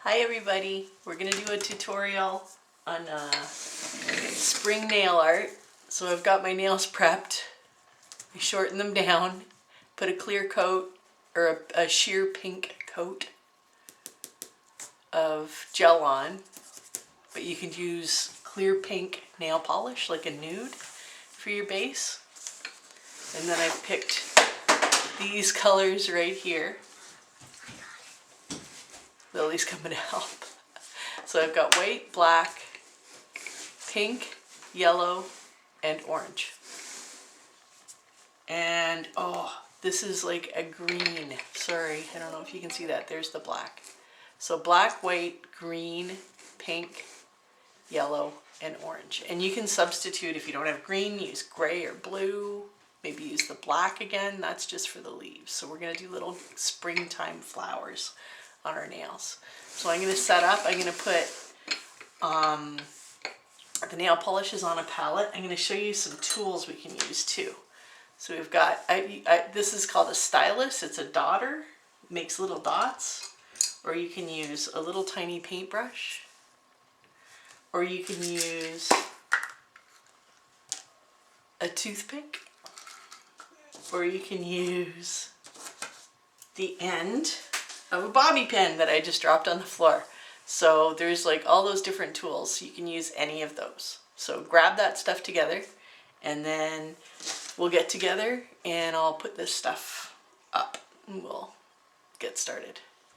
Hi everybody, we're going to do a tutorial on spring nail art. So I've got my nails prepped. I shorten them down, put a clear coat or a sheer pink coat of gel on, but you can use clear pink nail polish like a nude for your base. And then I've picked these colors right here. Lily's coming to help. So I've got white, black, pink, yellow, and orange. And oh, this is like a green. Sorry, I don't know if you can see that. There's the black. So black, white, green, pink, yellow, and orange. And you can substitute if you don't have green, use gray or blue. Maybe use the black again. That's just for the leaves. So we're going to do little springtime flowers on our nails. So I'm going to set up, I'm going to put the nail polishes on a palette. I'm going to show you some tools we can use too. So we've got, this is called a stylus. It's a dotter, makes little dots. Or you can use a little tiny paintbrush. Or you can use a toothpick. Or you can use the end of a bobby pin that I just dropped on the floor. So there's like all those different tools. You can use any of those. So grab that stuff together and then we'll get together and I'll put this stuff up and we'll get started.